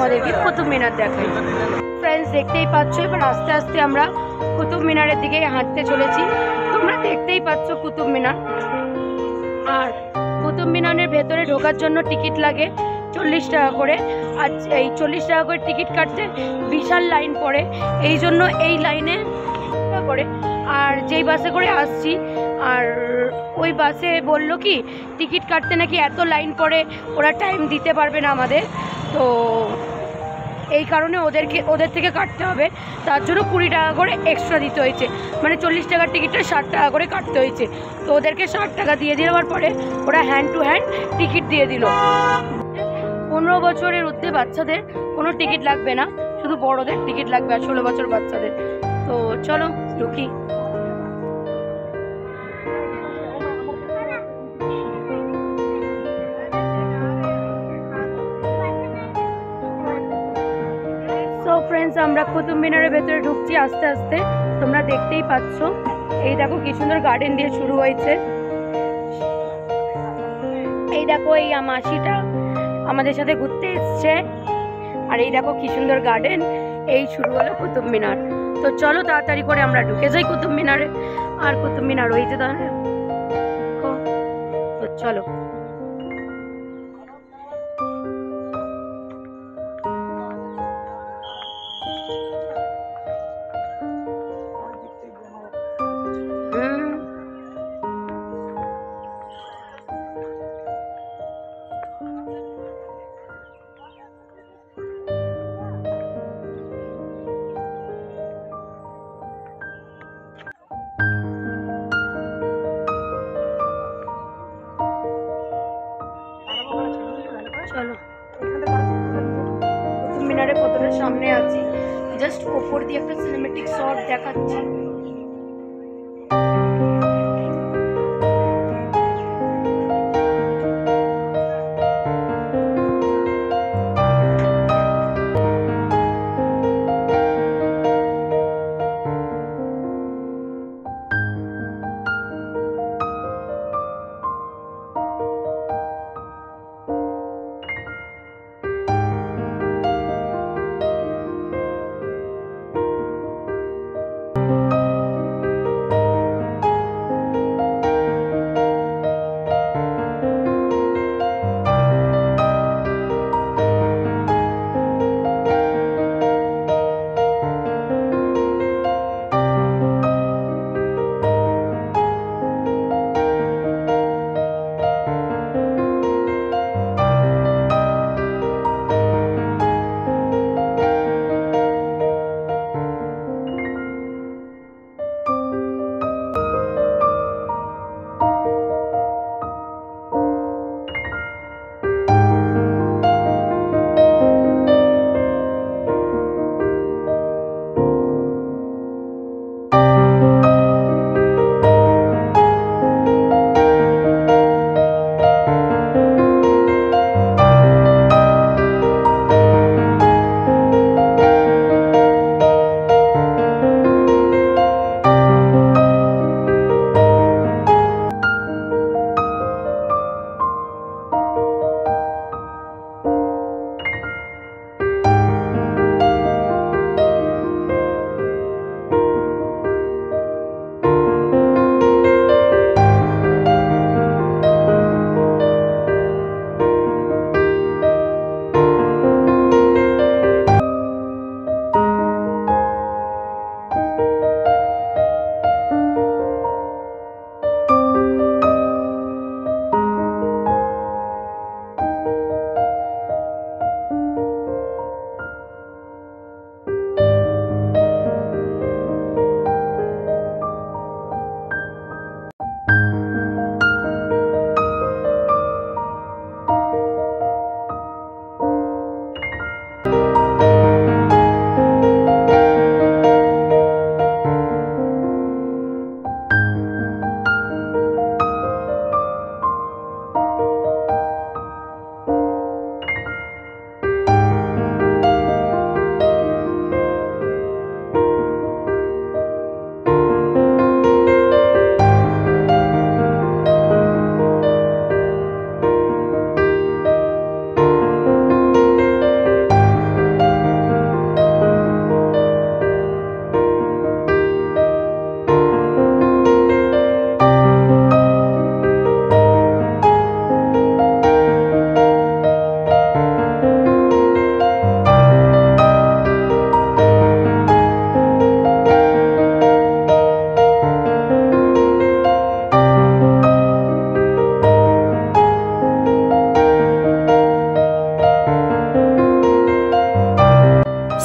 তোমাদেরকে কুতুব মিনার দেখাই। ফ্রেন্ডস, দেখতেই পাচ্ছ এবার আস্তে আস্তে আমরা কুতুব মিনারের দিকে হাঁটতে চলেছি। তোমরা দেখতেই পাচ্ছ কুতুব মিনার। আর কুতুব মিনারের ভেতরে ঢোকার জন্য টিকিট লাগে 40 টাকা করে। আর এই 40 টাকা করে টিকিট কাটতে বিশাল লাইন পড়ে, এই জন্য এই লাইনে করে। আর যেই বাসে করে আসছি, আর ওই বাসে বললো কি টিকিট কাটতে নাকি এত লাইন পড়ে, ওরা টাইম দিতে পারবে না আমাদের, তো এই কারণে ওদের থেকে কাটতে হবে। তার জন্য 20 টাকা করে এক্সট্রা দিতে হয়েছে, মানে 40 টাকার টিকিটটা 60 টাকা করে কাটতে হয়েছে। তো ওদেরকে 60 টাকা দিয়ে দেওয়ার পরে ওরা হ্যান্ড টু হ্যান্ড টিকিট দিয়ে দিল। 15 বছরের ঊর্ধ্বে বাচ্চাদের কোনো টিকিট লাগবে না, শুধু বড়দের টিকিট লাগবে, আর 16 বছর বাচ্চাদের। তো চলো ঢুকি। সো ফ্রেন্ডস, আমরা কুতুব মিনারের ভেতরে ঢুকছি আস্তে আস্তে। তোমরা দেখতেই পাচ্ছ, এই দেখো কি সুন্দর গার্ডেন দিয়ে শুরু হয়েছে। এই দেখো এই মাসিটা আমাদের সাথে ঘুরতে এসছে, আর এই দেখো কি সুন্দর গার্ডেন। এই শুরু হলো কুতুব মিনার। তো চলো তাড়াতাড়ি করে আমরা ঢুকে যাই কুতুব মিনারে। আর কুতুব মিনার ওই যে তাহলে, তো চলো। চলো, কুতুব মিনারে কতটা সামনে আছি, জাস্ট ওপর দিয়ে একটা সিনেমেটিক শট দেখাচ্ছি।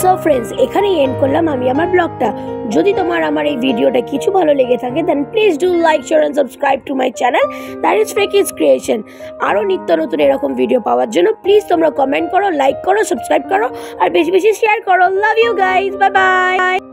সো ফ্রেন্ডস, এখানেই এন্ড করলাম আমি আমার ব্লগটা। যদি তোমার আমার এই ভিডিওটা কিছু ভালো লেগে থাকে then please do like, share and subscribe to my channel that is Freaky's creation. আরও নিত্য নতুন এরকম ভিডিও পাওয়ার জন্য প্লিজ তোমরা কমেন্ট করো, লাইক করো, সাবস্ক্রাইব করো আর বেশি বেশি শেয়ার করো। Love you guys, bye by.